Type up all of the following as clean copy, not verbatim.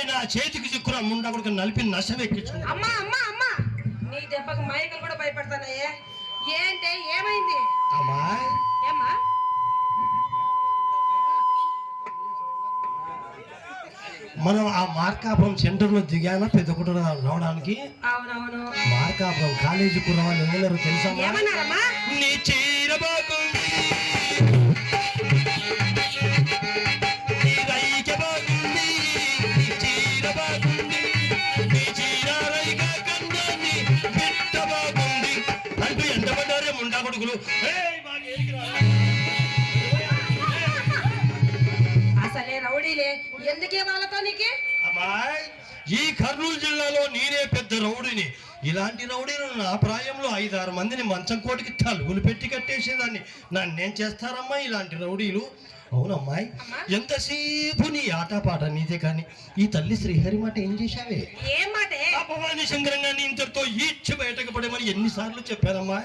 నా చేతికి చిక్కురా ముండా కూడా నలిపి నష్టం ఎక్కించు. అమ్మా అమ్మా అమ్మా నీ దెబ్బకు మైకలు కూడా భయపడతానయ్యే. ఏంటే ఏమైంది అమ్మా? ఏమ్మా మనం ఆ మార్కాపురం సెంటర్ లో దిగానా పెద్ద కుట్ర రావడానికి. అవునవును మార్కాపురం కాలేజీ కుర్రవాళ్ళు ఏమన్నారు తెలుసా? ఏమన్నారమ్మా? నీ చీర బాగుంది, నీ రైక బాగుంది, చీర బాగుంది, నీ చీర రైక కన్నాన్ని బిడ్డ బాగుంది అంటూ ఎండబడ్డారే ముండా కొడుకులు. అసలే రౌడీలే ఎందుకే వాళ్ళతో నీకే? అమ్మాయి, ఈ కర్నూలు జిల్లాలో నేనే పెద్ద రౌడీని. ఇలాంటి రౌడీలు నా ప్రాయంలో 5-6 మందిని మంచం కోటికి తలుగులు పెట్టి కట్టేసేదాన్ని. నన్నేం చేస్తారమ్మా ఇలాంటి రౌడీలు? అవునమ్మాయి, ఎంతసేపు నీ ఆటపాట నీదే. కానీ ఈ తల్లి శ్రీహరి మాట ఏం చేశావే? ఏం మాటే? భవానీ శంకరంగాన్ని ఇంతటితో ఈడ్చి బయటకు పడేమని ఎన్నిసార్లు చెప్పానమ్మా?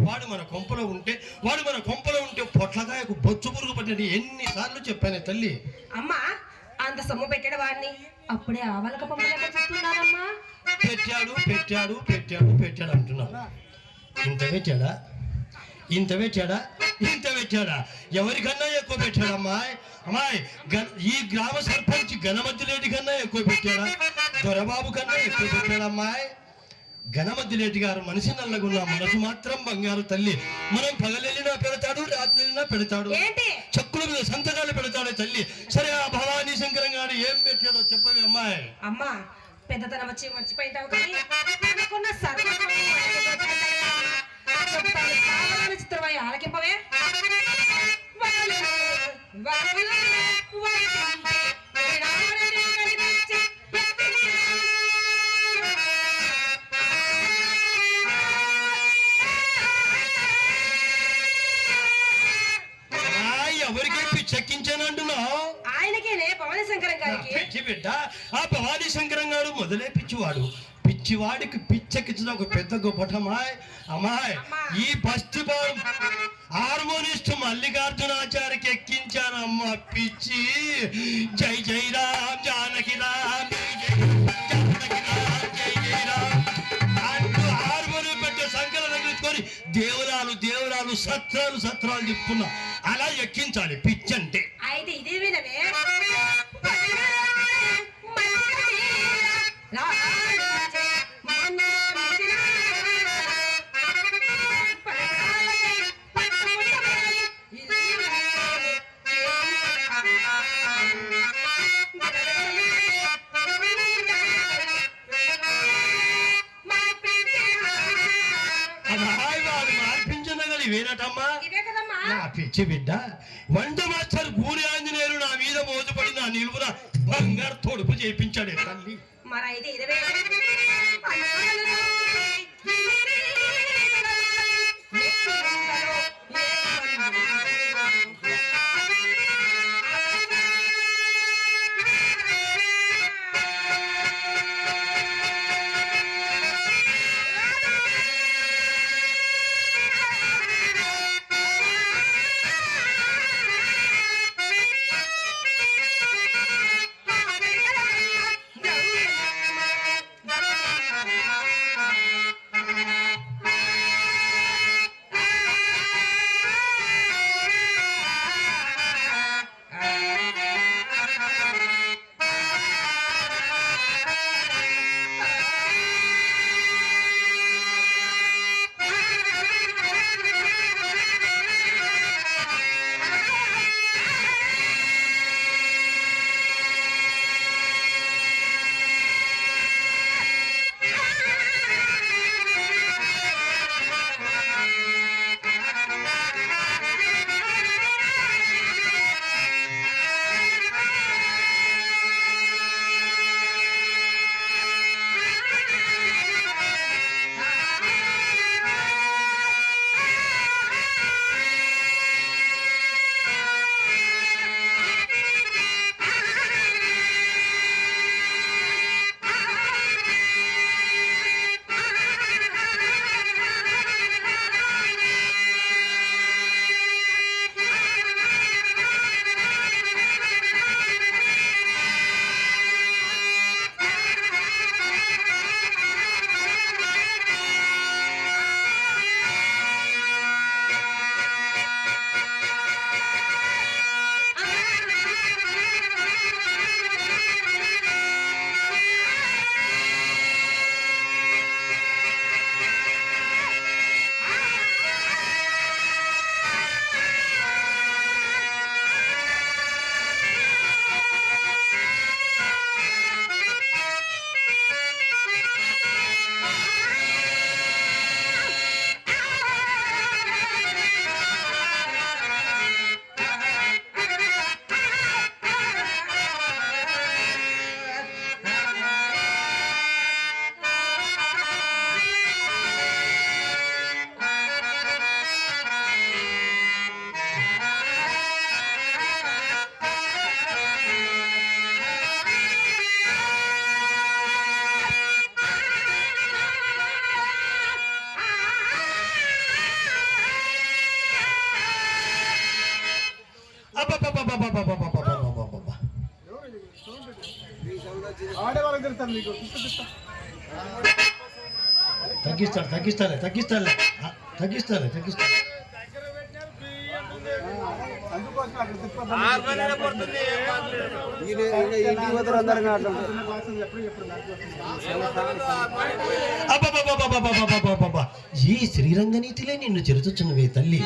వాడు మన కొంపలో ఉంటే పొట్లకాయకు బొచ్చు పురుగు పట్టేది ఎన్నిసార్లు చెప్పానే తల్లి. అమ్మా అంత సొమ్ము పెట్టాడు వాడిని, అప్పుడే ఆవలక పొమ్మలేక చూస్తున్నారమ్మా. పెట్టాడు అంటున్నావు. ఇంత పెట్టాడా? ఎవరికన్నా ఎక్కువ పెట్టాడమ్మా? అమ్మాయి, ఈ గ్రామ సర్పంచ్ గణమతి రెడ్డి కన్నా ఎక్కువ పెట్టాడా? దొరబాబు కన్నా ఎక్కువ పెట్టాడమ్మాయి. గణమతి రెడ్డి గారు మనిషి నల్లగున్న మనసు మాత్రం బంగారు తల్లి. మనం పగలెళ్ళినా పెడతాడు, రాత్రి వెళ్ళినా పెడతాడు, చెక్కుల మీద సంతకాలు పెడతాడు తల్లి. సరే, ఆ భవానీ శంకరం గారు ఏం పెట్టాడో చెప్పవి అమ్మాయి. అమ్మా పెద్దతనం వచ్చి మర్చిపోయింటావు కానీ చిత్రమై ఆలకింపవే. ఎవరికి పిచ్చెక్కించానంటున్నావు? ఆయనకేనే భవానీ శంకరం గారికి. పిచ్చి బిడ్డ, ఆ భవానీ శంకరం గారు మొదలే పిచ్చివాడు. పిచ్చివాడికి పిచ్చెక్కించిన ఒక పెద్ద గొప్పటమాయ్. అమ్మాయి, ఈ బస్తి హార్మోనిస్ట్ మల్లికార్జునాచారికి ఎక్కించానమ్మ పిచ్చి. జై జై రామ్ జానకి రామ్, జానకి రామ్, జై జై రామ్ అంటూ హార్మోనియం పెట్టే సంఖ్యలు తగిలించుకొని దేవరాలు సత్రాలు చెప్పుకున్నా. అలా ఎక్కించాలి పిచ్చంటే. అయితే ఇది వినవే. వేనటమ్మా నా పిచ్చి బిడ్డ. వంట మాస్టర్ గూడి ఆంజనేయులు నా మీద మోజుపడి నా నిలువున బంగారు తొడుపు చేయించాడే తల్లి. మరైతే అబ్బబ్బబ్బబ్బబ్బబ్బబ్బబ్బబ్బబ్బ. ఆడేవాళ్ళకి తెలుస్తాను మీకు తగ్గిస్తాను తగ్గిస్తాను అందుకోసం అక్కడ తిప్ప అబ్బబ్బబ్బబ్బబ్బబ్బబ్బబ్బబ్బ. ఈ శ్రీరంగనీతిలే నిన్ను చెరుచుచున్నవే తల్లి.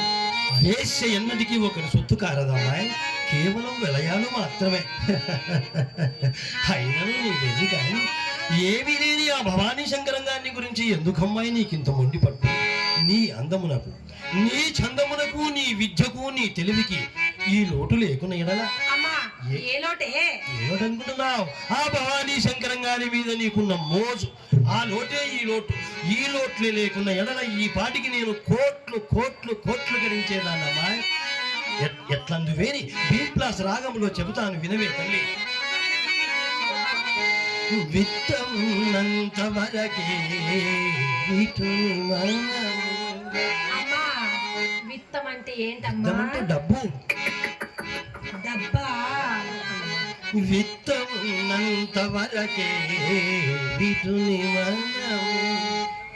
వేశ్య ఎన్నటికీ ఒకరి సొత్తు కారదమ్మాయి, కేవలం విలయాలు మాత్రమే. అయినను నీవేది కానీ ఏమీ లేని ఆ భవానీ శంకరంగాన్ని గురించి ఎందుకమ్మాయి నీకింత మొండి పట్టు? నీ అందమునకు, నీ చందమునకు, నీ విద్యకు, నీ తెలివికి ఈ లోటు లేకున్న ఎడలా అమ్మా ఏ లోటే? ఏమిటనుకుంటున్నావు? ఆ భవానీ శంకరంగారి మీద నీకున్న మోజు, ఆ లోటే ఈ లోటు. ఈ లోట్లే లేకున్న ఎడల ఈ పాటికి నేను కోట్లు గడించేదాన్నమ్మా. ఎట్లందువేని బీప్లాస్ రాగంలో చెబుతాను వినవే తల్లి. విత్తమున్నంత వరకే వీటుని మనము. అమ్మా విత్తం అంటే ఏంటమ్మా? విత్తమంటే డబ్బు. డబ్బా? విత్తమున్నంత వరకే వీటుని మనము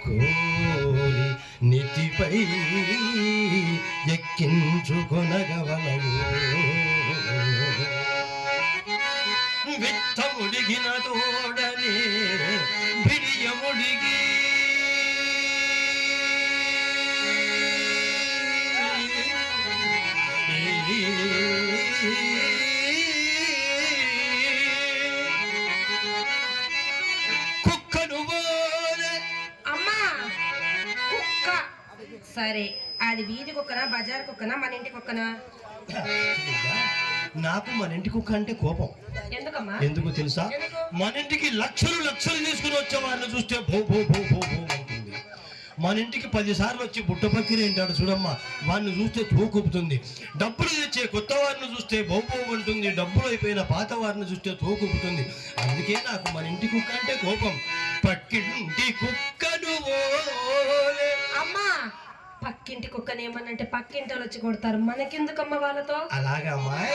కోరి నితిపై ఎక్కించుకొనగవలము. విత్తముడిగిన తోడనే బిడియముడిగి కుక్కను పోలే. అమ్మా కుక్క సరే, అది వీధి కుక్కనా బజార్ కుక్కనా మన ఇంటి కుక్కనా? నాకు మన ఇంటి కుక్క అంటే కోపం. ఎందుకమ్మా? ఎందుకు తెలుసా? ఎందుకు? మన ఇంటికి లక్షలు తీసుకుని వచ్చే వారిని చూస్తే భూ భూ భూ భూ భూ అంటుంది. మన ఇంటికి 10 సార్లు వచ్చి బుట్టపక్కిరి అంటాడు చూడమ్మా, వాడిని చూస్తే తోకుపుతుంది. డబ్బులు తెచ్చే కొత్త వారిని చూస్తే భూ భూ అంటుంది. డబ్బులు అయిపోయిన పాత వారిని చూస్తే తోకుపుతుంది. అందుకే నాకు మన ఇంటి కుక్క అంటే కోపం. పక్కింటి కుక్కను ఓలే. అమ్మా పక్కింటి కుక్కని ఏమన్నంటే పక్కింటి వాళ్ళు వచ్చి కొడతారు, మనకెందుకమ్మ వాళ్ళతో? అలాగా అమ్మాయి,